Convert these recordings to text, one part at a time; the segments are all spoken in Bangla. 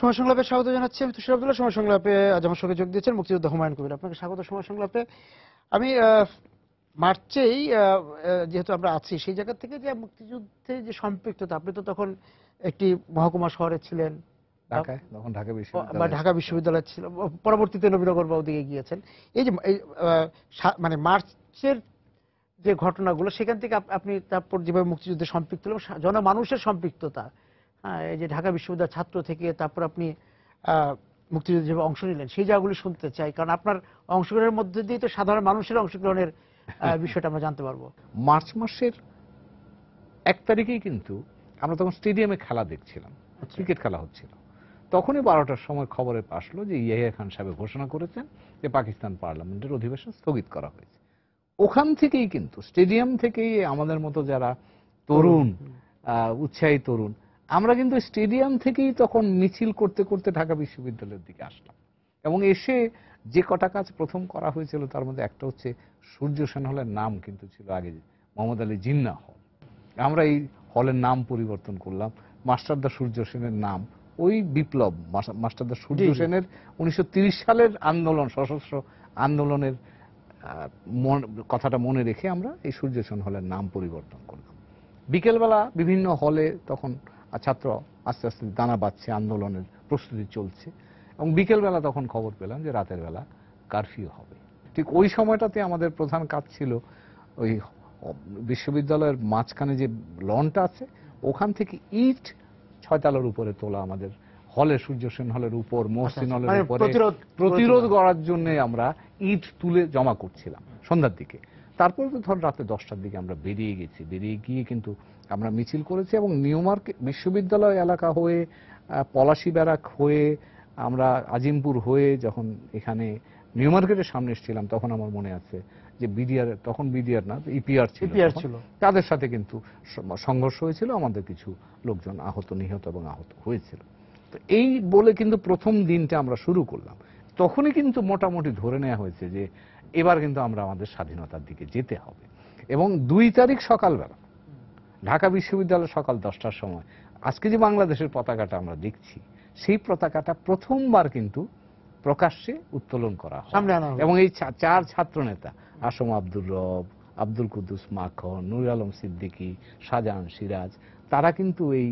সময় সংলাপে স্বাগত জানাচ্ছি। আমি তুষার আব্দুল্লাহ। সময় সংলাপে আজ আমার সঙ্গে যোগ দিয়েছেন মুক্তিযোদ্ধা হুমায়ুন কবির। আপনাকে স্বাগত সময় সংলাপে। আমি মার্চেই যেহেতু আমরা আছি সেই জায়গা থেকে যে মুক্তিযুদ্ধে যে সম্পৃক্ততা, আপনি তো তখন একটি মহকুমা শহরে ছিলেন, ঢাকায়, তখন ঢাকা বা বিশ্ববিদ্যালয় ঢাকা বিশ্ববিদ্যালয় ছিল, পরবর্তীতে নবীনগর বা ওদিকে গিয়েছেন। এই যে মানে মার্চের যে ঘটনাগুলো সেখান থেকে আপনি তারপর যেভাবে মুক্তিযুদ্ধে সম্পৃক্ত হলেন, জনমানুষের সম্পৃক্ততা, হ্যাঁ, এই যে ঢাকা বিশ্ববিদ্যালয়ের ছাত্র থেকে তারপর আপনি মুক্তিযুদ্ধে যেভাবে অংশ নিলেন সেই জায়গাগুলি শুনতে চাই, কারণ আপনার অংশগ্রহণের মধ্যে দিয়ে তো সাধারণ মানুষের অংশগ্রহণের বিষয়টা আমরা জানতে পারবো। মার্চ মাসের 1 তারিখেই কিন্তু আমরা তখন স্টেডিয়ামে খেলা দেখছিলাম, ক্রিকেট খেলা হচ্ছিল। তখনই 12টার সময় খবরে আসলো যে ইয়াহিয়া খান সাহেব ঘোষণা করেছেন যে পাকিস্তান পার্লামেন্টের অধিবেশন স্থগিত করা হয়েছে। ওখান থেকেই কিন্তু স্টেডিয়াম থেকেই আমাদের মতো যারা তরুণ, উৎসাহী তরুণ, আমরা কিন্তু স্টেডিয়াম থেকেই তখন মিছিল করতে করতে ঢাকা বিশ্ববিদ্যালয়ের দিকে আসলাম। এবং এসে যে কটা কাজ প্রথম করা হয়েছিল তার মধ্যে একটা হচ্ছে সূর্য সেন হলের নাম কিন্তু ছিল আগে মোহাম্মদ আলী জিন্নাহ হল। আমরা এই হলের নাম পরিবর্তন করলাম, মাস্টারদা সূর্য সেনের নাম ওই বিপ্লব মাস্টারদা সূর্য সেনের 1930 সালের আন্দোলন, সশস্ত্র আন্দোলনের কথাটা মনে রেখে আমরা এই সূর্য সেন হলের নাম পরিবর্তন করলাম। বিকেলবেলা বিভিন্ন হলে তখন ছাত্র আস্তে আস্তে দানা বাঁধছে, আন্দোলনের প্রস্তুতি চলছে, এবং বিকেলবেলা তখন খবর পেলাম যে রাতের বেলা কারফিউ হবে। ঠিক ওই সময়টাতে আমাদের প্রধান কাজ ছিল ওই বিশ্ববিদ্যালয়ের মাঝখানে যে লনটা আছে ওখান থেকে ইট 6 তলার উপরে তোলা, আমাদের হলে সূর্য সেন হলের উপর, মহসিন হলের উপরে প্রতিরোধ করার জন্য আমরা ইট তুলে জমা করছিলাম সন্ধ্যার দিকে। তারপরে তো ধর রাতে 10টার দিকে আমরা বেরিয়ে গেছি, বেরিয়ে গিয়ে কিন্তু আমরা মিছিল করেছি এবং নিউ মার্কেট বিশ্ববিদ্যালয় এলাকা হয়ে, পলাশী ব্যারাক হয়ে, আমরা আজিমপুর হয়ে যখন এখানে নিউ মার্কেটের সামনে এসেছিলাম তখন আমার মনে আছে যে বিডিআর, তখন বিডিআর না ইপিআর ছিল, তাদের সাথে কিন্তু সংঘর্ষ হয়েছিল, আমাদের কিছু লোকজন নিহত এবং আহত হয়েছিল। তো এই বলে কিন্তু প্রথম দিনটা আমরা শুরু করলাম। তখনই কিন্তু মোটামুটি ধরে নেওয়া হয়েছে যে এবার কিন্তু আমরা আমাদের স্বাধীনতার দিকে যেতে হবে। এবং 2 তারিখ সকালবেলা ঢাকা বিশ্ববিদ্যালয় সকাল 10টার সময় আজকে যে বাংলাদেশের পতাকাটা আমরা দেখছি সেই পতাকাটা প্রথমবার কিন্তু প্রকাশ্যে উত্তোলন করা হয়। এবং এই 4 ছাত্র নেতা আসম আব্দুর রব, আব্দুল কুদ্দুস মাখন, নুর আলম সিদ্দিকী, শাহজাহান সিরাজ, তারা কিন্তু এই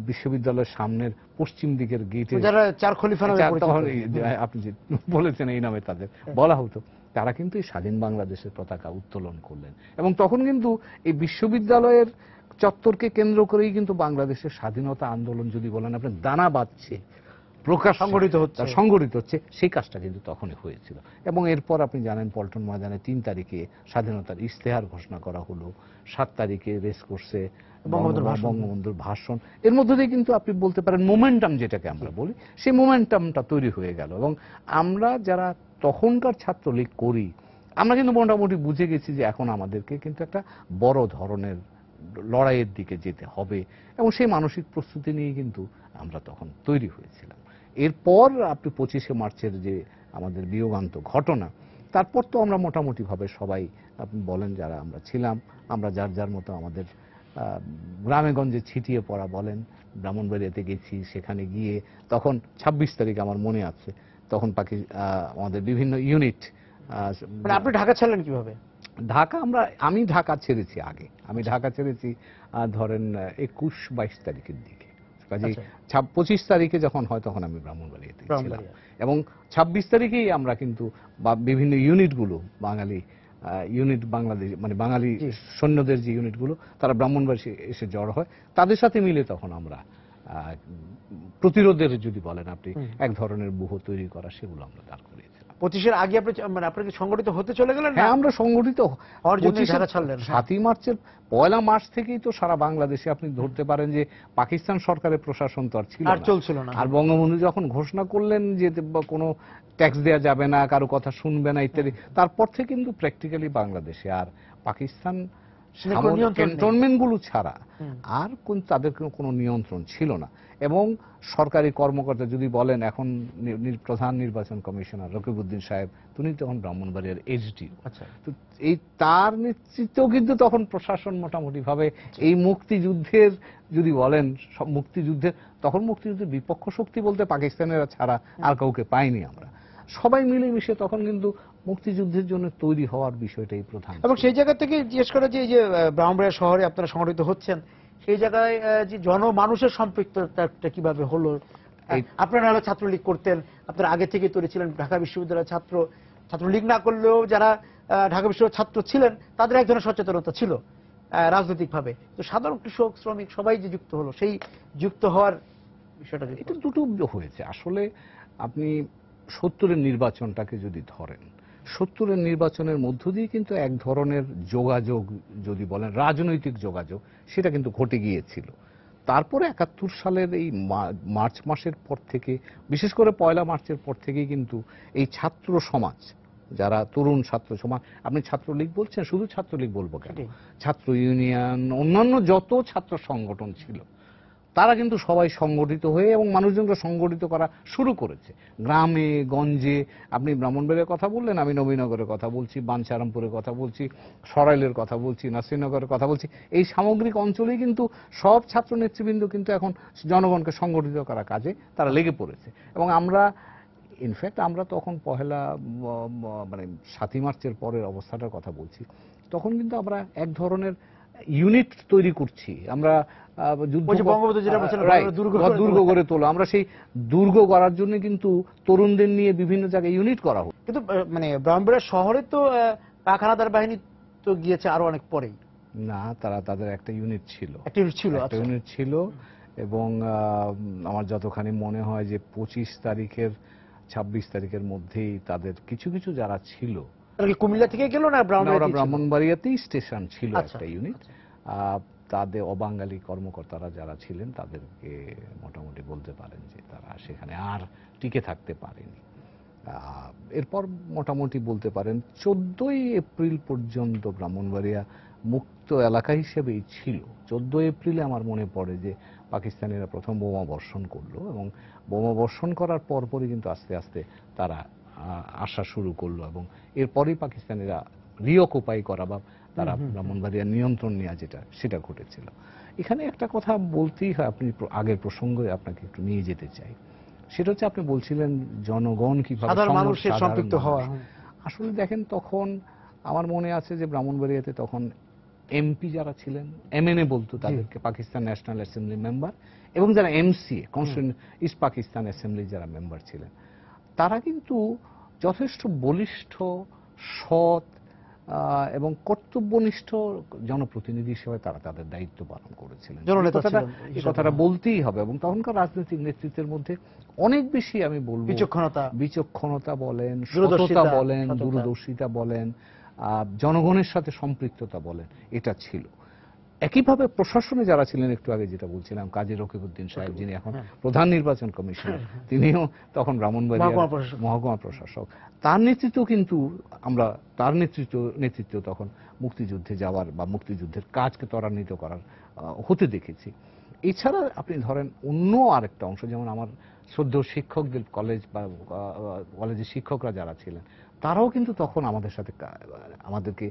বিশ্ববিদ্যালয়ের সামনের পশ্চিম দিকের গেটে, যারা 4 খলিফা নামে পরিচিত, আপনি যে বলেছেন এই নামে তাদের বলা হতো, তারা কিন্তু এই স্বাধীন বাংলাদেশের পতাকা উত্তোলন করলেন। এবং তখন কিন্তু এই বিশ্ববিদ্যালয়ের চত্বরকে কেন্দ্র করেই কিন্তু বাংলাদেশের স্বাধীনতা আন্দোলন, যদি বলেন আপনি, দানা বাঁধছে, প্রকাশ সংগঠিত হচ্ছে, সেই কাজটা কিন্তু তখনই হয়েছিল। এবং এরপর আপনি জানেন পল্টন ময়দানে 3 তারিখে স্বাধীনতার ইশতেহার ঘোষণা করা হলো, 7 তারিখে রেস কোর্সে বঙ্গবন্ধুর ভাষণ। এর মধ্যে দিয়ে কিন্তু আপনি বলতে পারেন মোমেন্টাম যেটাকে আমরা বলি, সেই মোমেন্টামটা তৈরি হয়ে গেল। এবং আমরা যারা তখনকার ছাত্রলীগ করি আমরা কিন্তু মোটামুটি বুঝে গেছি যে এখন আমাদেরকে কিন্তু একটা বড় ধরনের লড়াইয়ের দিকে যেতে হবে, এবং সেই মানসিক প্রস্তুতি নিয়ে কিন্তু আমরা তখন তৈরি হয়েছিলাম। এরপর আপনি 25শে মার্চের যে আমাদের বিয়োগান্ত ঘটনা, তারপর তো আমরা মোটামুটি ভাবে সবাই আপনি বলেন যারা আমরা ছিলাম, আমরা যার যার মতো আমাদের গ্রামে গঞ্জে ছিটিয়ে পড়া বলেন, ব্রাহ্মণবাড়িয়াতে গেছি, সেখানে গিয়ে তখন 26 তারিখ আমার মনে আছে, তখন আমাদের বিভিন্ন ইউনিট। আপনি ঢাকা ছাড়লেন কিভাবে? আমি ঢাকা ছেড়েছি আগে, আমি ঢাকা ছেড়েছি ধরেন 21-22 তারিখের দিকে। কাজে 25 তারিখে যখন হয় তখন আমি ব্রাহ্মণবাড়িয়াতে ছিলাম, এবং 26 তারিখেই আমরা কিন্তু বিভিন্ন ইউনিটগুলো, বাঙালি ইউনিট, বাংলাদেশ মানে বাঙালি সৈন্যদের যে ইউনিটগুলো, তারা ব্রাহ্মণবাড়ি এসে জড়ো হয়, তাদের সাথে মিলে তখন আমরা প্রতিরোধের, যদি বলেন আপনি, এক ধরনের ব্যূহ তৈরি করা, সেগুলো আমরা দাঁড় করিয়েছিলাম। 25-এর আগে আপনি সংগঠিত হতে চলে গেলেন? হ্যাঁ, আমরা সংগঠিত হওয়ার জন্য ঢাকা ছাড়লেন। 7ই মার্চের 1 মার্চ থেকেই তো সারা বাংলাদেশে আপনি ধরতে পারেন যে পাকিস্তান সরকারের প্রশাসন তো আর চলছিল না। আর বঙ্গবন্ধু যখন ঘোষণা করলেন যে কোনো ট্যাক্স দেওয়া যাবে না, কারো কথা শুনবে না ইত্যাদি, তারপর থেকে কিন্তু প্র্যাকটিক্যালি বাংলাদেশে আর পাকিস্তান ক্যান্টনমেন্ট গুলো ছাড়া আর তাদের কোনো নিয়ন্ত্রণ ছিল না। এবং সরকারি কর্মকর্তা যদি বলেন, এখন প্রধান নির্বাচন কমিশনার রকিবউদ্দিন সাহেব, তিনি তখন ব্রাহ্মণবাড়িয়ার এসডিও। তো এই তার নেতৃত্বেও কিন্তু তখন প্রশাসন মোটামুটি ভাবে এই মুক্তিযুদ্ধের যদি বলেন, মুক্তিযুদ্ধের তখন মুক্তিযুদ্ধের বিপক্ষ শক্তি বলতে পাকিস্তানেরা ছাড়া আর কাউকে পাইনি আমরা। সবাই মিলেমিশে তখন কিন্তু মুক্তিযুদ্ধের জন্য তৈরি হওয়ার বিষয়টাই প্রধান। এবং সেই জায়গা থেকে জিজ্ঞেস করা যে এই যে ব্রাহ্মণবাড়িয়া শহরে আপনারা সংগঠিত হচ্ছেন, সেই জায়গায় যে জনমানুষের সম্পৃক্ততা কিভাবে হলো? আপনারা হলো ছাত্রলীগ করতেন, আপনারা আগে থেকে তৈরি ছিলেন, ঢাকা বিশ্ববিদ্যালয়ের ছাত্রলীগ না করলেও যারা ঢাকা বিশ্ববিদ্যালয়ের ছাত্র ছিলেন তাদের এক ধরনের সচেতনতা ছিল রাজনৈতিকভাবে। তো সাধারণ কৃষক শ্রমিক সবাই যে যুক্ত হলো, সেই যুক্ত হওয়ার বিষয়টা এটা দুটো হয়েছে আসলে। আপনি ৭০-এর নির্বাচনটাকে যদি ধরেন, ৭০-এর নির্বাচনের মধ্য দিয়ে কিন্তু এক ধরনের যোগাযোগ যদি বলেন, রাজনৈতিক যোগাযোগ, সেটা কিন্তু ঘটে গিয়েছিল। তারপরে ৭১ সালের এই মার্চ মাসের পর থেকে, বিশেষ করে ১লা মার্চের পর থেকেই কিন্তু এই ছাত্র সমাজ, যারা তরুণ ছাত্র সমাজ, আপনি ছাত্রলীগ বলছেন, শুধু ছাত্রলীগ বলবো কেন, ছাত্র ইউনিয়ন, অন্যান্য যত ছাত্র সংগঠন ছিল, তারা কিন্তু সবাই সংগঠিত হয়ে এবং মানুষজনকে সংগঠিত করা শুরু করেছে। গ্রামে গঞ্জে, আপনি ব্রাহ্মণবাড়িয়ার কথা বললেন, আমি নবীনগরের কথা বলছি, বাঞ্ছারামপুরের কথা বলছি, সরাইলের কথা বলছি, নাসিরনগরের কথা বলছি, এই সামগ্রিক অঞ্চলেই কিন্তু সব ছাত্র নেতৃবৃন্দ কিন্তু এখন জনগণকে সংগঠিত করার কাজে তারা লেগে পড়েছে। এবং আমরা ইনফ্যাক্ট আমরা তখন মানে ৭ই মার্চের পরের অবস্থাটার কথা বলছি, তখন কিন্তু আমরা এক ধরনের ইউনিট তৈরি করছি। আমরা দুর্গ গড়ে তোলা, আমরা সেই দুর্গ গড়ার জন্য কিন্তু তরুণদের নিয়ে বিভিন্ন জায়গায় ইউনিট করা হোক। কিন্তু মানে ব্রাহ্মণবাড়িয়া শহরে তো পাক হানাদার বাহিনী তো গিয়েছে আরো অনেক পরেই। না, তাদের একটা ইউনিট ছিল, ইউনিট ছিল। এবং আমার যতখানি মনে হয় যে ২৫ তারিখের ২৬ তারিখের মধ্যেই তাদের কিছু কিছু যারা ছিল, কুমিল্লা থেকে গেল না ব্রাহ্মণবাড়িয়াতেই স্টেশন ছিল একটা ইউনিট, তাদের অবাঙালি কর্মকর্তারা যারা ছিলেন তাদেরকে মোটামুটি বলতে পারেন যে তারা সেখানে আর টিকে থাকতে পারেনি। এরপর মোটামুটি বলতে পারেন ১৪ই এপ্রিল পর্যন্ত ব্রাহ্মণবাড়িয়া মুক্ত এলাকা হিসেবেই ছিল। ১৪ এপ্রিলে আমার মনে পড়ে যে পাকিস্তানিরা প্রথম বোমা বর্ষণ করলো, এবং বোমা বর্ষণ করার পরপরই কিন্তু আস্তে আস্তে তারা আসা শুরু করলো, এবং এরপরই পাকিস্তানিরা রিঅকুপাই করা বা তারা ব্রাহ্মণবাড়িয়ার নিয়ন্ত্রণ নেওয়া সেটা ঘটেছিল। এখানে একটা কথা বলতেই হয়, আপনি আগের প্রসঙ্গে আপনাকে একটু নিয়ে যেতে চাই। সেটা হচ্ছে, আপনি বলছিলেন জনগণ কিভাবে সম্পৃক্ত হওয়া। আসলে দেখেন, তখন আমার মনে আছে যে ব্রাহ্মণবাড়িয়াতে তখন এমপি যারা ছিলেন, এমএনএ বলতো তাদেরকে, পাকিস্তান ন্যাশনাল অ্যাসেম্বলি মেম্বার, এবং যারা MCA, constituent east Pakistan assembly যারা মেম্বার ছিলেন, তারা কিন্তু যথেষ্ট বলিষ্ঠ, সৎ এবং কর্তব্যনিষ্ঠ জনপ্রতিনিধি হিসেবে তারা তাদের দায়িত্ব পালন করেছিলেন। এই কথাটা বলতেই হবে। এবং তখনকার রাজনৈতিক নেতৃত্বের মধ্যে অনেক বেশি, আমি বলবো, বিচক্ষণতা বলেন, সততা বলেন, দূরদর্শিতা বলেন, জনগণের সাথে সম্পৃক্ততা বলেন, এটা ছিল। একইভাবে প্রশাসনে যারা ছিলেন, একটু আগে যেটা বলছিলাম, কাজী রকিবউদ্দিন সাহেব, যিনি এখন প্রধান নির্বাচন কমিশনার, তিনিও তখন ব্রাহ্মণবাড়িয়া মহকুমা প্রশাসক, তার নেতৃত্ব কিন্তু আমরা তার নেতৃত্ব তখন মুক্তিযুদ্ধে যাওয়ার বা মুক্তিযুদ্ধের কাজকে ত্বরান্বিত করার হতে দেখেছি। এছাড়া আপনি ধরেন অন্য আরেকটা অংশ, যেমন আমার শ্রদ্ধেয় শিক্ষকদের কলেজ বা কলেজের শিক্ষকরা যারা ছিলেন, তারাও কিন্তু তখন আমাদের সাথে আমাদেরকে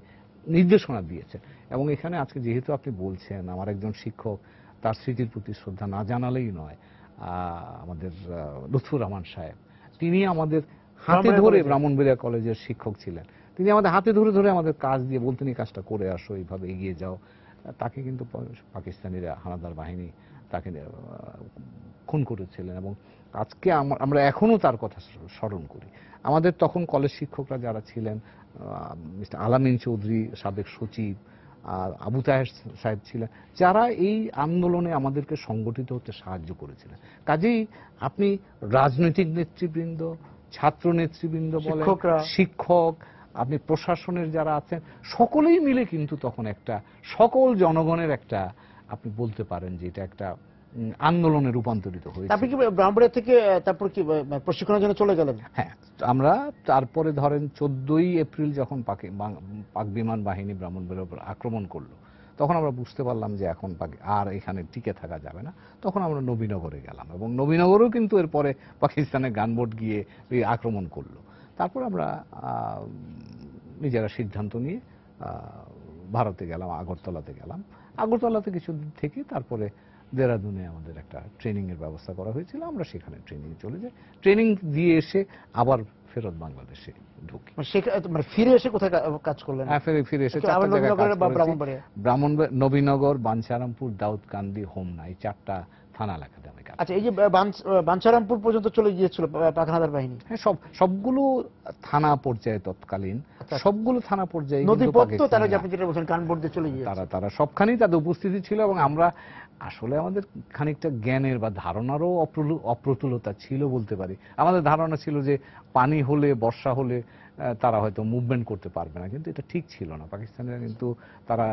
নির্দেশনা দিয়েছেন। এবং এখানে আজকে যেহেতু আপনি বলছেন, আমার একজন শিক্ষক, তার স্মৃতির প্রতি শ্রদ্ধা না জানালেই নয়, আমাদের লুৎফুর রহমান সাহেব, তিনি আমাদের হাতে ধরে, ব্রাহ্মণবাড়িয়া কলেজের শিক্ষক ছিলেন, তিনি আমাদের হাতে ধরে ধরে আমাদের কাজ দিয়ে বলতেন, এই কাজটা করে আসো, এইভাবে এগিয়ে যাও। তাকে কিন্তু পাকিস্তানিরা, হানাদার বাহিনী তাকে খুন করেছিলেন, এবং আজকে আমরা এখনো তার কথা স্মরণ করি। আমাদের তখন কলেজ শিক্ষকরা যারা ছিলেন, মিস্টার আলামিন চৌধুরী সাবেক সচিব, আর আবু তাহের সাহেব ছিলেন, যারা এই আন্দোলনে আমাদেরকে সংগঠিত হতে সাহায্য করেছিলেন। কাজেই আপনি রাজনৈতিক নেতৃবৃন্দ, ছাত্র নেতৃবৃন্দ বলেন, শিক্ষক, আপনি প্রশাসনের যারা আছেন, সকলেই মিলে কিন্তু তখন একটা সকল জনগণের একটা, আপনি বলতে পারেন যে এটা একটা আন্দোলনে রূপান্তরিত হয়েছে। আপনি কি ব্রাহ্মণবাড়িয়া থেকে তারপর কি প্রশিক্ষণের জন্য চলে গেলেন? হ্যাঁ, আমরা তারপরে ধরেন 14ই এপ্রিল যখন পাক বিমান বাহিনী ব্রাহ্মণবাড়িয়ার উপর আক্রমণ করলো, তখন আমরা বুঝতে পারলাম যে এখন আর এখানে টিকে থাকা যাবে না। তখন আমরা নবীনগরে গেলাম এবং নবীনগরেও কিন্তু এরপরে পাকিস্তানের গানবোট গিয়ে আক্রমণ করলো। তারপর আমরা নিজেরা সিদ্ধান্ত নিয়ে ভারতে গেলাম, আগরতলাতে গেলাম। আগরতলাতে কিছুদিন থেকে তারপরে দেরাদুনে আমাদের একটা ট্রেনিং এর ব্যবস্থা করা হয়েছিল, আমরা সেখানে ট্রেনিং চলে যাই। ট্রেনিং দিয়ে এসে আবার ফেরত বাংলাদেশে ঢুকি। মানে ফিরে এসে কোথায় কাজ করলেন? হ্যাঁ, ফিরে এসে আবার চারটা জায়গায় কাজ নবীনগরে বা করেছি। নবীনগর, বাঞ্ছারামপুর, দাউদকান্দি, হোমনা, এই 4টা থানা এলাকাতে আমি কাজ। আচ্ছা, এই যে বাঞ্ছারামপুর পর্যন্ত চলে গিয়েছিল পাক হানাদার বাহিনী? হ্যাঁ, সবগুলো থানা পর্যায়ে তৎকালীন সবগুলো থানা পর্যায়ে নদীপথ, তারা যে আপনি যেটা বলছেন গানবোট দিয়ে চলে গিয়েছে, তারা সবখানেই তাদের উপস্থিতি ছিল এবং আমরা আসলে আমাদের খানিকটা জ্ঞানের বা ধারণারও অপ্রতুলতা ছিল বলতে পারি। আমাদের ধারণা ছিল যে পানি হলে, বর্ষা হলে তারা হয়তো মুভমেন্ট করতে পারবে না, কিন্তু এটা ঠিক ছিল না। পাকিস্তানিরা কিন্তু তারা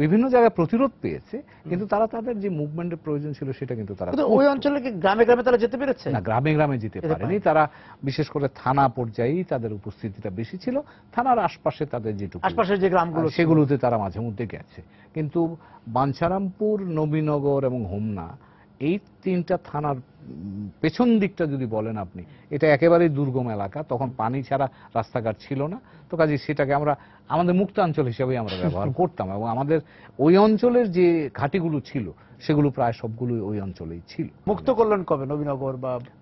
বিভিন্ন জায়গায় প্রতিরোধ পেয়েছে, কিন্তু তারা তাদের যে মুভমেন্টের প্রয়োজন ছিল সেটা কিন্তু তারা ওই অঞ্চলে কি গ্রামে গ্রামে তারা যেতে পেরেছে না, গ্রামে গ্রামে যেতে পারেনি। তারা বিশেষ করে থানা পর্যায়েই তাদের উপস্থিতিটা বেশি ছিল। থানার আশপাশে তাদের যেটুকু আশপাশের যে গ্রামগুলো সেগুলোতে তারা মাঝে মধ্যে গেছে। কিন্তু বাঞ্ছারামপুর, নবীনগর এবং হোমনা, এই 3টা থানার পেছন দিকটা যদি বলেন আপনি, এটা একেবারেই দুর্গম এলাকা। তখন পানি ছাড়া রাস্তাঘাট ছিল না, তো কাজে সেটাকে আমরা আমাদের মুক্তাঞ্চল হিসেবে আমরা ব্যবহার করতাম এবং আমাদের ওই অঞ্চলের যে ঘাটিগুলো ছিল সেগুলো প্রায় সবগুলো ওই অঞ্চলেই ছিল। মুক্ত করলেন কবে নবীনগর?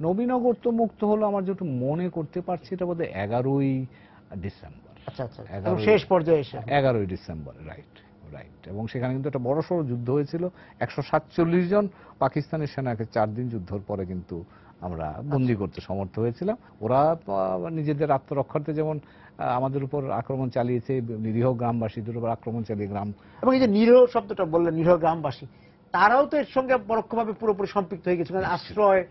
নবীনগর তো মুক্ত হলো আমার যেটু মনে করতে পারছি এটা বোধহয় 11ই ডিসেম্বর। আচ্ছা, শেষ পর্যায়ে এসে 11ই ডিসেম্বর, রাইট। এবং সেখানে কিন্তু একটা বড়সড় যুদ্ধ হয়েছিল। 147 জন পাকিস্তানি সেনাকে 4 দিন যুদ্ধের পরে কিন্তু আমরা বন্দী করতে সমর্থ হয়েছিলাম। ওরা নিজেদের আত্মরক্ষার্থে যেমন আমাদের উপর আক্রমণ চালিয়েছে, নিরীহ গ্রামবাসীদের উপর আক্রমণ চালিয়ে এবং এই যে নিরীহ শব্দটা বললেন, নিরীহ গ্রামবাসী, তারাও তো এর সঙ্গে পরোক্ষভাবে পুরোপুরি সম্পৃক্ত হয়ে গেছে, আশ্রয়।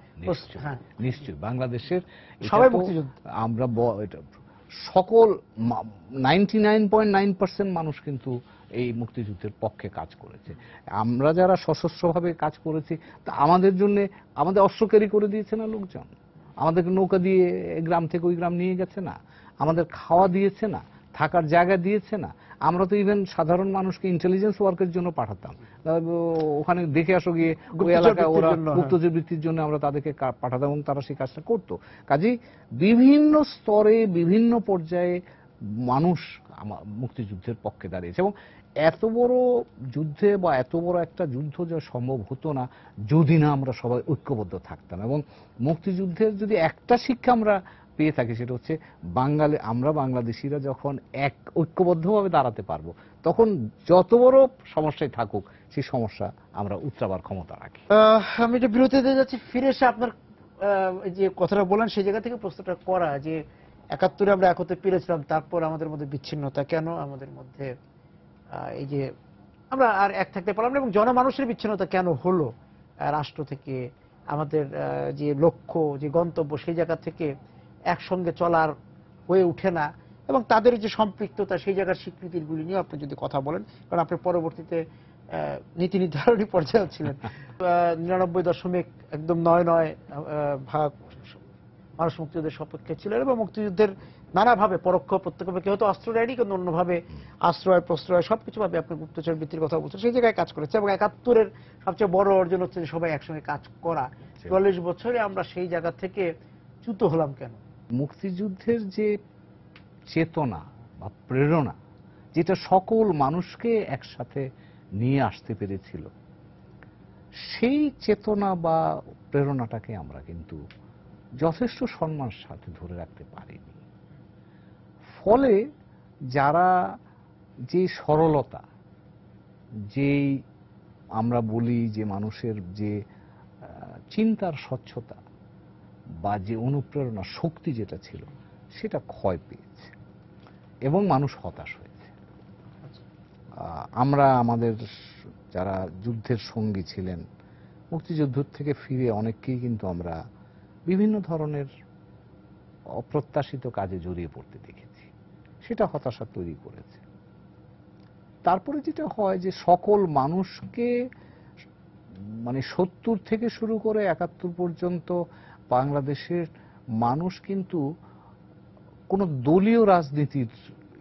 নিশ্চয়ই বাংলাদেশের সবাই মুক্তিযুদ্ধ, আমরা সকল 99.9% মানুষ কিন্তু এই মুক্তিযুদ্ধের পক্ষে কাজ করেছে। আমরা যারা সশস্ত্রভাবে কাজ করেছি, তা আমাদের জন্য আমাদের অস্ত্র ক্যারি করে দিয়েছে না লোকজন, আমাদেরকে নৌকা দিয়ে গ্রাম থেকে ওই গ্রাম নিয়ে গেছে না, আমাদের খাওয়া দিয়েছে না, থাকার জায়গা দিয়েছে না। আমরা তো ইভেন সাধারণ মানুষকে ইন্টেলিজেন্স ওয়ার্কের জন্য পাঠাতাম, ওখানে দেখে আসো গিয়ে ওই এলাকায় ওরা গুপ্তচর বৃত্তির জন্য আমরা তাদেরকে পাঠাতাম এবং তারা সেই কাজটা করতো। কাজেই বিভিন্ন স্তরে বিভিন্ন পর্যায়ে মানুষ মুক্তিযুদ্ধের পক্ষে দাঁড়িয়েছে এবং এত বড় যুদ্ধে বা এত বড় একটা যুদ্ধ যা সম্ভব হতো না যদি না আমরা সবাই ঐক্যবদ্ধ থাকতাম। এবং মুক্তিযুদ্ধের যদি একটা শিক্ষা আমরা পেয়ে থাকি সেটা হচ্ছে আমরা বাংলাদেশিরা যখন ঐক্যবদ্ধভাবে দাঁড়াতে পারবো, তখন যত বড় সমস্যায় থাকুক সেই সমস্যা আমরা উতরাবার ক্ষমতা রাখি। আমি যে বিরতিতে যাচ্ছি, ফিরে এসে আপনার যে কথাটা বলেন সেই জায়গা থেকে প্রশ্নটা করা যে 71-এ আমরা এক হতে পেরেছিলাম, তারপর আমাদের মধ্যে বিচ্ছিন্নতা কেন, আমাদের মধ্যে এই যে আমরা আর এক থাকতে পারলাম না, এবং জনমানুষের বিচ্ছিন্নতা কেন হলো, রাষ্ট্র থেকে আমাদের যে লক্ষ্য, যে গন্তব্য, সেই জায়গা থেকে একসঙ্গে চলার হয়ে উঠে না, এবং তাদের যে সম্পৃক্ততা সেই জায়গার স্বীকৃতিগুলি নিয়ে আপনি যদি কথা বলেন, কারণ আপনি পরবর্তীতে নীতি নির্ধারণী পর্যায়ে ছিলেন। 99.9 মানুষ মুক্তিযুদ্ধের সপক্ষে ছিলেন এবং মুক্তিযুদ্ধের নানাভাবে পরোক্ষ প্রত্যক্ষভাবে, কেউ তো অস্ত্র নেয়নি, কিন্তু অন্যভাবে আশ্রয় প্রশ্রয় সবকিছু ভাবে আপনি গুপ্তচর বৃত্তির কথা বলছেন, সেই জায়গায় কাজ করেছে। এবং 71-এর সবচেয়ে বড় অর্জন হচ্ছে যে সবাই একসঙ্গে কাজ করা। 44 বছরে আমরা সেই জায়গা থেকে চ্যুত হলাম কেন? মুক্তিযুদ্ধের যে চেতনা বা প্রেরণা, যেটা সকল মানুষকে একসাথে নিয়ে আসতে পেরেছিল, সেই চেতনা বা প্রেরণাটাকে আমরা কিন্তু যথেষ্ট সম্মানের সাথে ধরে রাখতে পারিনি। ফলে যারা যে সরলতা, যেই আমরা বলি যে মানুষের যে চিন্তার স্বচ্ছতা বা যে অনুপ্রেরণা শক্তি যেটা ছিল, সেটা ক্ষয় পেয়েছে এবং মানুষ হতাশ হয়েছে। আমরা আমাদের যারা যুদ্ধের সঙ্গী ছিলেন, মুক্তিযুদ্ধ থেকে ফিরে অনেককেই কিন্তু আমরা বিভিন্ন ধরনের অপ্রত্যাশিত কাজে জড়িয়ে পড়তে দেখেছি, সেটা হতাশা তৈরি করেছে। তারপরে যেটা হয় যে সকল মানুষকে মানে 70 থেকে শুরু করে 71 পর্যন্ত বাংলাদেশের মানুষ কিন্তু কোনো দলীয় রাজনীতির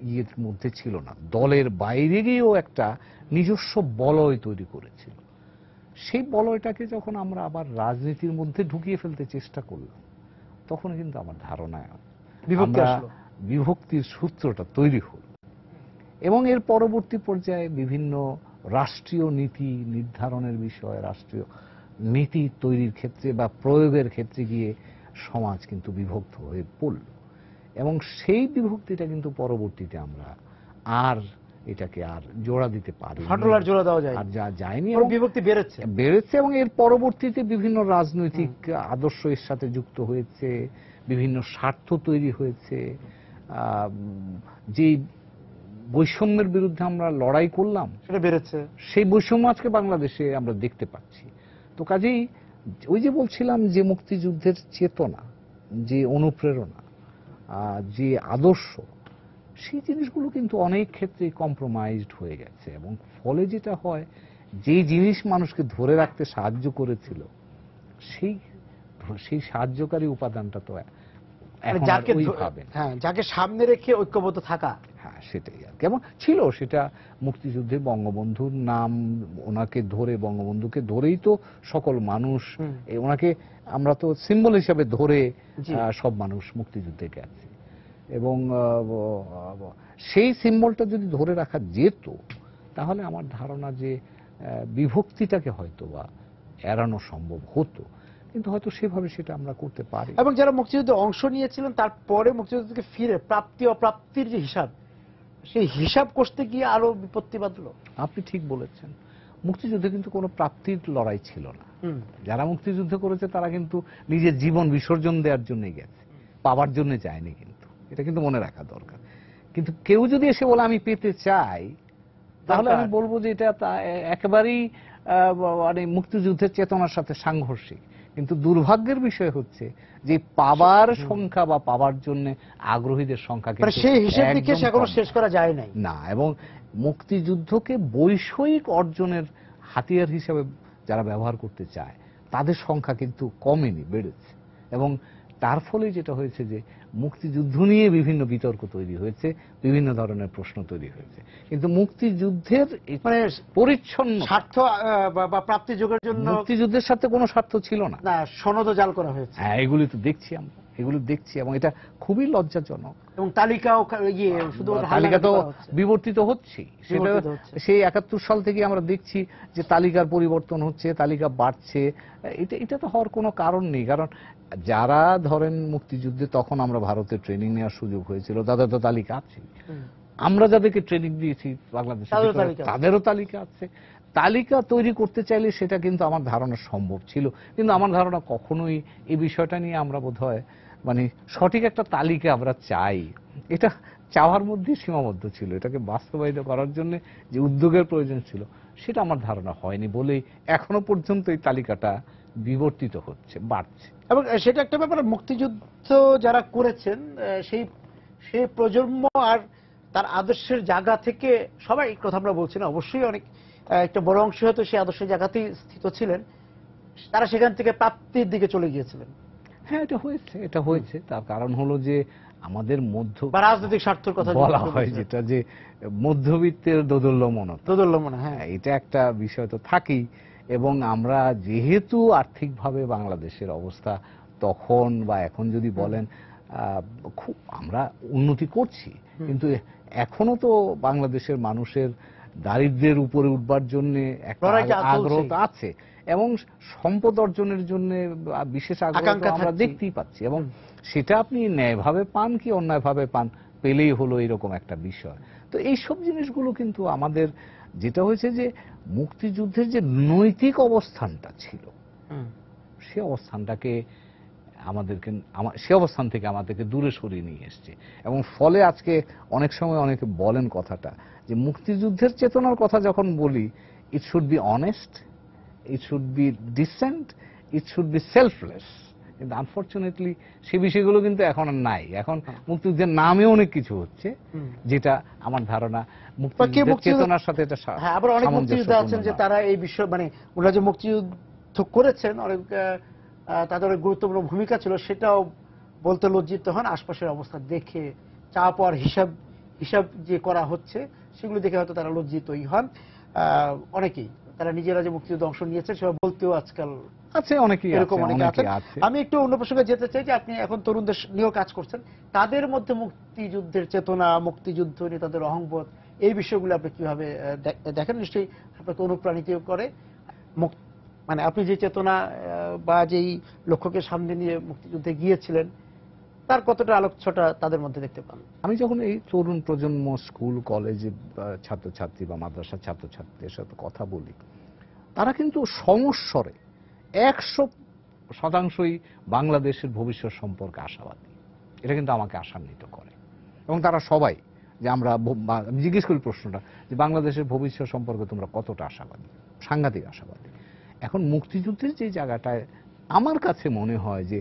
ইয়ের মধ্যে ছিল না, দলের বাইরে গিয়েও একটা নিজস্ব বলয় তৈরি করেছিল। সেই বলয়টাকে যখন আমরা আবার রাজনীতির মধ্যে ঢুকিয়ে ফেলতে চেষ্টা করলাম, তখন কিন্তু আমার ধারণায় বিভক্তির সূত্রটা তৈরি হল। এবং এর পরবর্তী পর্যায়ে বিভিন্ন রাষ্ট্রীয় নীতি নির্ধারণের বিষয়, রাষ্ট্রীয় নীতি তৈরির ক্ষেত্রে বা প্রয়োগের ক্ষেত্রে গিয়ে সমাজ কিন্তু বিভক্ত হয়ে পড়ল। এবং সেই বিভক্তিটা কিন্তু পরবর্তীতে আমরা আর এটাকে আর জোড়া দিতে পারি, ফাটলার জোড়া দেওয়া যায় আর যা যায়নি, বিভক্তি বেড়েছে। এবং এর পরবর্তীতে বিভিন্ন রাজনৈতিক আদর্শ এর সাথে যুক্ত হয়েছে, বিভিন্ন স্বার্থ তৈরি হয়েছে। যে বৈষম্যের বিরুদ্ধে আমরা লড়াই করলাম সেটা বেড়েছে, সেই বৈষম্য আজকে বাংলাদেশে আমরা দেখতে পাচ্ছি। তো কাজেই ওই যে বলছিলাম যে মুক্তিযুদ্ধের চেতনা, যে অনুপ্রেরণা, যে আদর্শ, সেই জিনিসগুলো কিন্তু অনেক ক্ষেত্রে কম্প্রোমাইজড হয়ে গেছে। এবং ফলে যেটা হয়, যে জিনিস মানুষকে ধরে রাখতে সাহায্য করেছিল, সেই সাহায্যকারী উপাদানটা তো যাকে সামনে রেখে ঐক্যবদ্ধ থাকা, হ্যাঁ সেটাই আর কেমন ছিল। সেটা মুক্তিযুদ্ধে বঙ্গবন্ধুর নাম, ওনাকে ধরে, বঙ্গবন্ধুকে ধরেই তো সকল মানুষ, ওনাকে আমরা তো সিম্বল হিসাবে ধরে সব মানুষ মুক্তিযুদ্ধে গেছে। এবং সেই সিম্বলটা যদি ধরে রাখা যেত, তাহলে আমার ধারণা যে বিভক্তিটাকে হয়তো বা এড়ানো সম্ভব হতো, কিন্তু হয়তো সেভাবে সেটা আমরা করতে পারি। এবং যারা মুক্তিযুদ্ধে অংশ নিয়েছিলেন তারপরে মুক্তিযুদ্ধ থেকে ফিরে প্রাপ্তি অপ্রাপ্তির যে হিসাব, সেই হিসাব করতে গিয়ে আরো বিপত্তি বাঁধল। আপনি ঠিক বলেছেন, মুক্তিযুদ্ধে কিন্তু কোনো প্রাপ্তির লড়াই ছিল না। যারা মুক্তিযুদ্ধ করেছে তারা কিন্তু নিজের জীবন বিসর্জন দেওয়ার জন্যই গেছে, পাওয়ার জন্য যায়নি। কিন্তু এটা কিন্তু মনে রাখা দরকার। কিন্তু কেউ যদি এসে বলে আমি পেতে চাই, তাহলে আমি বলবো যে এটা একেবারেই মানে মুক্তিযুদ্ধের চেতনার সাথে সাংঘর্ষিক। কিন্তু দুর্ভাগ্যের বিষয় হচ্ছে যে পাবার সংখ্যা বা পাবার জন্য আগ্রহীদের সংখ্যা কিন্তু সেই হিসেব থেকে এখনো শেষ করা যায় নাই না। এবং মুক্তিযুদ্ধকে বৈষয়িক অর্জনের হাতিয়ার হিসেবে যারা ব্যবহার করতে চায়, তাদের সংখ্যা কিন্তু কমেনি, বেড়েছে। এবং তার ফলে যেটা হয়েছে যে মুক্তিযুদ্ধ নিয়ে বিভিন্ন বিতর্ক তৈরি হয়েছে, বিভিন্ন ধরনের প্রশ্ন তৈরি হয়েছে। কিন্তু মুক্তিযুদ্ধের মানে পরিচ্ছন্ন স্বার্থ বা প্রাপ্তি যোগের জন্য মুক্তিযুদ্ধের সাথে কোনো স্বার্থ ছিল না, সনদ জাল করা হয়েছে। হ্যাঁ, এগুলি তো দেখছি আমরা, এগুলো দেখছি, এবং এটা খুবই লজ্জাজনক। এবং তালিকাও শুধু তালিকা তো বিবর্তিত হচ্ছে। সেটা সেই 71 সাল থেকে আমরা দেখছি যে তালিকার পরিবর্তন হচ্ছে, তালিকা বাড়ছে। এটা তো হওয়ার কোনো কারণ নেই। কারণ যারা ধরেন মুক্তিযুদ্ধে তখন আমরা ভারতে ট্রেনিং নেওয়ার সুযোগ হয়েছিল, তাদের তো তালিকা আছে। আমরা যাদেরকে ট্রেনিং দিয়েছি বাংলাদেশে, তাদেরও তালিকা আছে। তালিকা তৈরি করতে চাইলে সেটা কিন্তু আমার ধারণা সম্ভব ছিল। কিন্তু আমার ধারণা কখনোই এই বিষয়টা নিয়ে আমরা বোধহয় মানে সঠিক একটা তালিকা আমরা চাই, এটা চাওয়ার মধ্যে সীমাবদ্ধ ছিল। এটাকে বাস্তবায়িত করার জন্য যে উদ্যোগের প্রয়োজন ছিল, সেটা আমার ধারণা হয়নি বলেই এখনো পর্যন্ত এই তালিকাটা বিবর্তিত হচ্ছে, বাড়ছে। এবং সেটা একটা ব্যাপার, মুক্তিযুদ্ধ যারা করেছেন সেই প্রজন্ম আর তার আদর্শের জায়গা থেকে সবাই, কথা আমরা বলছি না, অবশ্যই অনেক একটা বড় অংশ হয়তো সেই আদর্শের জায়গাতেই স্থিত ছিলেন, তারা সেখান থেকে প্রাপ্তির দিকে চলে গিয়েছিলেন। হ্যাঁ, এটা হয়েছে। তার কারণ হলো যে আমাদের রাজনৈতিক স্বার্থের কথা বলা হয়, যেটা যে মধ্যবিত্তের দোদুল্যমনা, হ্যাঁ, এটা একটা বিষয় তো থাকেই। এবং আমরা যেহেতু আর্থিকভাবে বাংলাদেশের অবস্থা তখন বা এখন যদি বলেন খুব আমরা উন্নতি করছি, কিন্তু এখনো তো বাংলাদেশের মানুষের দারিদ্র্যের উপরে উঠবার জন্য একটা আগ্রহ আছে, এবং সম্পদ অর্জনের জন্য বিশেষ আগ্রহ আমরা দেখতেই পাচ্ছি। এবং সেটা আপনি ন্যায়ভাবে পান কি অন্যায়ভাবে পান, পেলেই হলো এরকম একটা বিষয়। তো এইসব জিনিসগুলো কিন্তু আমাদের, যেটা হয়েছে যে মুক্তিযুদ্ধের যে নৈতিক অবস্থানটা ছিল, সে অবস্থান থেকে আমাদেরকে দূরে সরিয়ে নিয়ে এসছে। এবং ফলে আজকে অনেক সময় অনেকে বলেন কথাটা, যে মুক্তিযুদ্ধের চেতনার কথা যখন বলি, it should be honest, it should be decent, it should be selfless. কিন্তু আনফরচুনেটলি সেই বিষয়গুলো কিন্তু এখন আর নাই। এখন মুক্তিযুদ্ধের নামে অনেক কিছু হচ্ছে, যেটা আমার ধারণা মুক্তিযুদ্ধের চেতনার সাথে এটা আবার অনেক মুক্তিযোদ্ধা আছেন যে তারা এই বিষয়, মানে ওরা যে মুক্তিযুদ্ধ যুদ্ধ করেছেন, অনেক তাদের অনেক গুরুত্বপূর্ণ ভূমিকা ছিল, সেটাও বলতে লজ্জিত হন। আশপাশের অবস্থা দেখে চা পাওয়ার হিসাব যে করা হচ্ছে সেগুলো দেখে হয়তো তারা লজ্জিতই হন। অনেকেই তারা নিজেরা যে মুক্তিযুদ্ধে অংশ নিয়েছেন সেটা বলতেও আজকাল আছে, অনেকেই এরকম অনেকে আছেন। আছে। আমি একটু অন্য প্রসঙ্গে যেতে চাই যে আপনি এখন তরুণদের নিয়েও কাজ করছেন, তাদের মধ্যে মুক্তিযুদ্ধের চেতনা, মুক্তিযুদ্ধ নিয়ে তাদের অহংবোধ, এই বিষয়গুলো আপনি কিভাবে দেখেন? নিশ্চয়ই আপনাকে অনুপ্রাণিত করে। মানে আপনি যে চেতনা বা যেই লক্ষ্যকে সামনে নিয়ে মুক্তিযুদ্ধে গিয়েছিলেন তার কতটা আলোচ্যটা তাদের মধ্যে দেখতে পান? আমি যখন এই তরুণ প্রজন্ম, স্কুল কলেজে ছাত্রছাত্রী বা মাদ্রাসার ছাত্রছাত্রীদের সাথে কথা বলি, তারা কিন্তু সমস্বরে 100%ই বাংলাদেশের ভবিষ্যৎ সম্পর্কে আশাবাদী। এটা কিন্তু আমাকে আশান্বিত করে। এবং তারা সবাই, যে আমরা জিজ্ঞেস করি প্রশ্নটা যে বাংলাদেশের ভবিষ্যৎ সম্পর্কে তোমরা কতটা আশাবাদী? সাংঘাতিক আশাবাদী। এখন মুক্তিযুদ্ধের যে জায়গাটায় আমার কাছে মনে হয় যে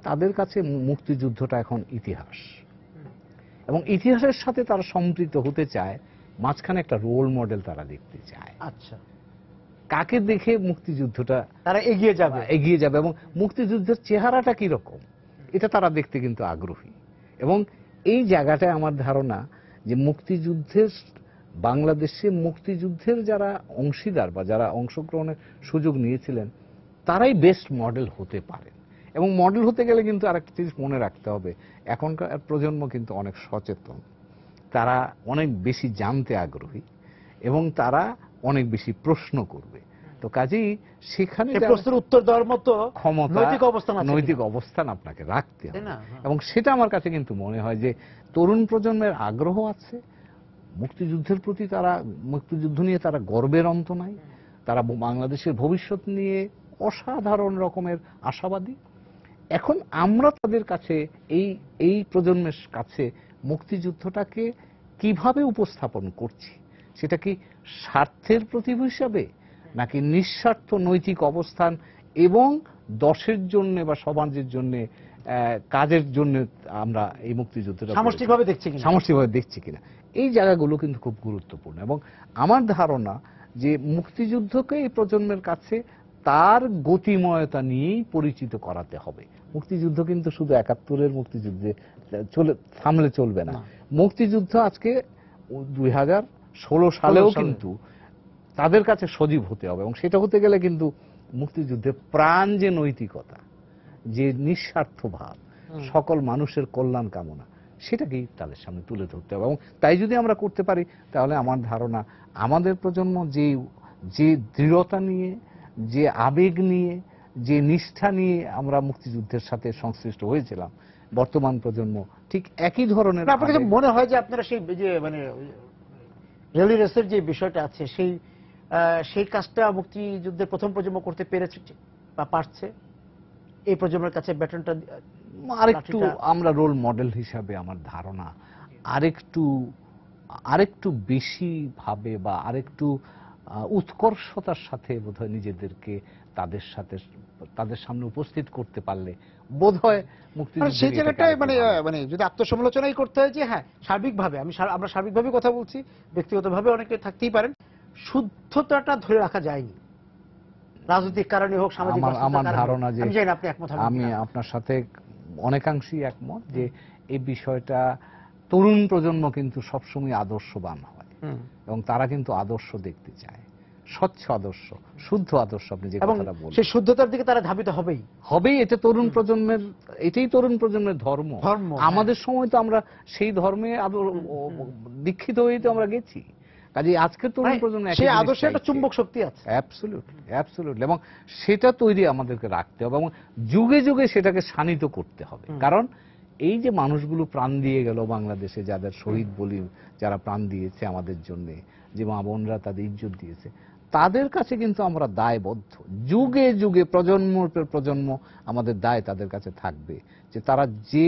তাদের কাছে মুক্তিযুদ্ধটা এখন ইতিহাস, এবং ইতিহাসের সাথে তারা সম্পৃক্ত হতে চায়, মাঝখানে একটা রোল মডেল তারা দেখতে চায়। আচ্ছা, কাকে দেখে মুক্তিযুদ্ধটা তারা এগিয়ে যাবে এবং মুক্তিযুদ্ধের চেহারাটা কি রকম এটা তারা দেখতে কিন্তু আগ্রহী। এবং এই জায়গাটায় আমার ধারণা যে বাংলাদেশে মুক্তিযুদ্ধের যারা অংশীদার বা যারা অংশগ্রহণের সুযোগ নিয়েছিলেন তারাই বেস্ট মডেল হতে পারেন। এবং মডেল হতে গেলে কিন্তু আরেকটা জিনিস মনে রাখতে হবে, এখনকার প্রজন্ম কিন্তু অনেক সচেতন, তারা অনেক বেশি জানতে আগ্রহী এবং তারা অনেক বেশি প্রশ্ন করবে। তো কাজেই সেখানে প্রশ্নের উত্তর দেওয়ার মতো ক্ষমতা, নৈতিক অবস্থান আপনাকে রাখতে হবে। এবং সেটা আমার কাছে কিন্তু মনে হয় যে তরুণ প্রজন্মের আগ্রহ আছে মুক্তিযুদ্ধের প্রতি, তারা মুক্তিযুদ্ধ নিয়ে তারা গর্বের অন্ত নাই, তারা বাংলাদেশের ভবিষ্যৎ নিয়ে অসাধারণ রকমের আশাবাদী। এখন আমরা তাদের কাছে এই প্রজন্মের কাছে মুক্তিযুদ্ধটাকে কিভাবে উপস্থাপন করছি, সেটা কি স্বার্থের প্রতীক হিসাবে নাকি নিঃস্বার্থ নৈতিক অবস্থান এবং দশের জন্য বা সমাজের জন্য কাজের জন্য আমরা এই মুক্তিযুদ্ধটা সামষ্টিকভাবে দেখছি কিনা, এই জায়গাগুলো কিন্তু খুব গুরুত্বপূর্ণ। এবং আমার ধারণা যে মুক্তিযুদ্ধকে এই প্রজন্মের কাছে তার গতিময়তা নিয়েই পরিচিত করাতে হবে। মুক্তিযুদ্ধ কিন্তু শুধু ৭১-এর মুক্তিযুদ্ধে থামলে চলবে না। মুক্তিযুদ্ধ আজকে ২০১৬ সালেও কিন্তু তাদের কাছে সজীব হতে হবে। এবং সেটা হতে গেলে কিন্তু মুক্তিযুদ্ধের প্রাণ যে নৈতিকতা, যে নিঃস্বার্থ ভাব, সকল মানুষের কল্যাণ কামনা, সেটাকেই তাদের সামনে তুলে ধরতে হবে। এবং তাই যদি আমরা করতে পারি তাহলে আমার ধারণা আমাদের প্রজন্ম যে দৃঢ়তা নিয়ে, যে আবেগ নিয়ে, যে নিষ্ঠা নিয়ে আমরা মুক্তিযুদ্ধের সাথে সংশ্লিষ্ট হয়েছিলাম, বর্তমান প্রজন্ম ঠিক একই ধরনের। আপনার মনে হয় যে আপনারা সেই যে মানে রেলি রেসের যে বিষয়টা আছে সেই কাজটা মুক্তিযুদ্ধের প্রথম প্রজন্ম করতে পেরেছে বা পারছে, এই প্রজন্মের কাছে ব্যাটনটা আরেকটু আমরা রোল মডেল হিসাবে আমার ধারণা আরেকটু বেশি ভাবে বা আরেকটু উৎকর্ষতার সাথে বোধহয় নিজেদেরকে তাদের সামনে উপস্থিত করতে পারলে বোধহয় মুক্তিযুদ্ধ সেই জায়গাটায় মানে যদি আত্মসমালোচনাই করতে হয় যে হ্যাঁ সার্বিকভাবে আমরা সার্বিকভাবে কথা বলছি, ব্যক্তিগতভাবে অনেকে থাকতেই পারেন, শুদ্ধতাটা ধরে রাখা যায়নি, রাজনৈতিক কারণে হোক, সামাজিক। আমার ধারণা যে আপনি একমত, আমি আপনার সাথে অনেকাংশেই একমত যে এই বিষয়টা তরুণ প্রজন্ম কিন্তু সবসময় আদর্শবান হয় এবং তারা কিন্তু আদর্শ দেখতে চায়, স্বচ্ছ আদর্শ, শুদ্ধ আদর্শ। আপনি যে কথাটা বলছেন সেই শুদ্ধতার দিকে তারা ধাবিত হবেই। এটাই তরুণ প্রজন্মের ধর্ম। আমাদের সময় তো আমরা সেই ধর্মে দীক্ষিত হয়ে তো আমরা গেছি। কাজে আজকের তরুণ প্রজন্ম সেই আদর্শে একটা চুম্বক শক্তি আছে। অ্যাবসলিউটলি। এবং সেটা তৈরি আমাদেরকে রাখতে হবে এবং যুগে যুগে সেটাকে শানিত করতে হবে। কারণ এই যে মানুষগুলো প্রাণ দিয়ে গেল বাংলাদেশে, যাদের শহীদ বলি, যারা প্রাণ দিয়েছে আমাদের জন্য, যে মা বোনরা তাদের ইজ্জত দিয়েছে, তাদের কাছে কিন্তু আমরা দায়বদ্ধ। যুগে যুগে প্রজন্মের পর প্রজন্ম আমাদের দায় তাদের কাছে থাকবে যে তারা যে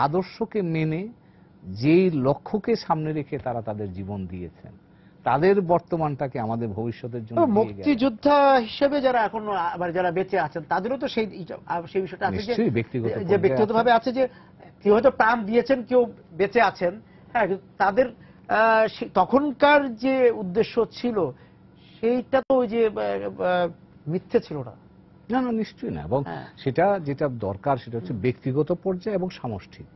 আদর্শকে মেনে, যে লক্ষ্যকে সামনে রেখে তারা তাদের জীবন দিয়েছেন, তাদের বর্তমানটাকে আমাদের ভবিষ্যতের জন্য মুক্তিযোদ্ধা হিসেবে যারা এখন যারা বেঁচে আছেন তাদেরও তো সেই বিষয়টা আছে যে ব্যক্তিগতভাবে আছে যে কেউ হয়তো প্রাণ দিয়েছেন, কেউ বেঁচে আছেন। হ্যাঁ, তাদের তখনকার যে উদ্দেশ্য ছিল সেইটা তো ওই যে মিথ্যে ছিল না। না না, নিশ্চয়ই না। এবং হ্যাঁ। সেটা যেটা দরকার সেটা হচ্ছে ব্যক্তিগত পর্যায়ে এবং সামষ্টিক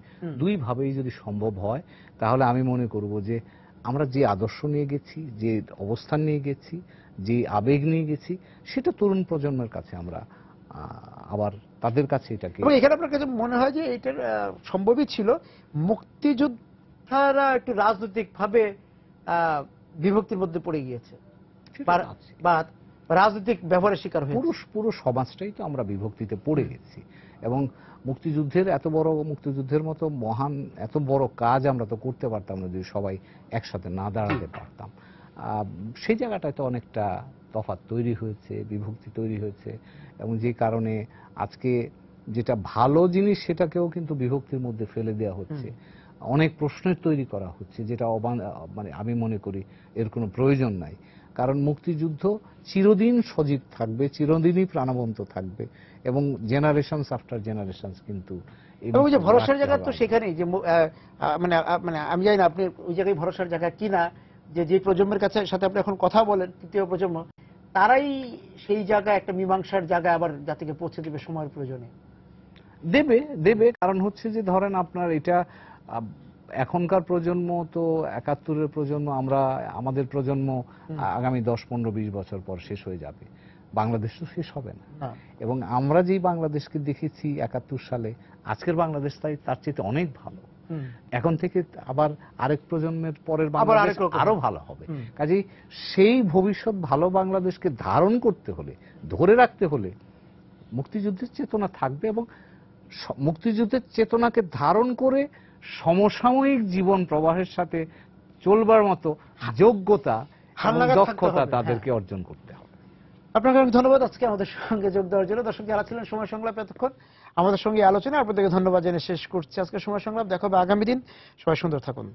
দুই ভাবেই যদি সম্ভব হয়, তাহলে আমি মনে করব যে আমরা যে আদর্শ নিয়ে গেছি, যে অবস্থান নিয়ে গেছি, যে আবেগ নিয়ে গেছি, সেটা তরুণ প্রজন্মের কাছে আমরা আবার তাদের কাছে এটাকে। এবং এখানে আপনার কাছে মনে হয় যে এটার সম্ভবই ছিল মুক্তিযোদ্ধারা একটু রাজনৈতিকভাবে বিভক্তির মধ্যে পড়ে গিয়েছে বা রাজনৈতিক ব্যবহারের শিকার হয়েছে। পুরো সমাজটাই তো আমরা বিভক্তিতে পড়ে গেছি। এবং মুক্তিযুদ্ধের মতো মহান এত বড় কাজ আমরা তো করতে পারতাম না যদি সবাই একসাথে না দাঁড়াতে পারতাম। সেই জায়গাটায় তো অনেকটা তফাৎ তৈরি হয়েছে, বিভক্তি তৈরি হয়েছে, এবং যে কারণে আজকে যেটা ভালো জিনিস সেটাকেও কিন্তু বিভক্তির মধ্যে ফেলে দেওয়া হচ্ছে। অনেক প্রশ্নের তৈরি করা হচ্ছে, যেটা মানে আমি মনে করি এর কোনো প্রয়োজন নাই। কারণ মুক্তিযুদ্ধ চিরদিন সজীব থাকবে, চিরদিনই প্রাণবন্ত থাকবে, এবং জেনারেশনস আফটার জেনারেশনস কিন্তু এবং যে ভরসার জায়গা তো সেখানেই যে মানে আমি জানি না আপনি ওই জায়গায় ভরসার জায়গা কিনা, যে প্রজন্মের কাছে সাথে আপনি এখন কথা বলেন, তৃতীয় প্রজন্ম, তারাই সেই জায়গায় একটা মীমাংসার জায়গায় আবার জাতিকে পৌঁছে দেবে সময়ের প্রয়োজনে। দেবে কারণ হচ্ছে যে ধরেন আপনার এটা এখনকার প্রজন্ম তো ৭১-এর প্রজন্ম, আমাদের প্রজন্ম আগামী ১০-১৫-২০ বছর পর শেষ হয়ে যাবে, বাংলাদেশ তো শেষ হবে না। এবং আমরা যেই বাংলাদেশকে দেখেছি ৭১ সালে, আজকের বাংলাদেশ তার চেয়ে অনেক ভালো। এখন থেকে আবার আরেক প্রজন্মের পরের বাংলাদেশ আরো ভালো হবে। কাজেই সেই ভবিষ্যৎ ভালো বাংলাদেশকে ধারণ করতে হলে, ধরে রাখতে হলে মুক্তিযুদ্ধের চেতনা থাকবে, এবং মুক্তিযুদ্ধের চেতনাকে ধারণ করে সমসাময়িক জীবন প্রবাহের সাথে চলবার মতো যোগ্যতা, দক্ষতা তাদেরকে অর্জন করতে হবে। আপনাকে অনেক ধন্যবাদ আজকে আমাদের সঙ্গে যোগ দেওয়ার জন্য। দর্শক যারা ছিলেন সময় সংলাপ এতক্ষণ আমাদের সঙ্গে আলোচনা, আপনাদেরকে ধন্যবাদ জেনে শেষ করছি আজকে সময় সংলাপ। দেখা হবে আগামী দিন। সবাই সুন্দর থাকুন।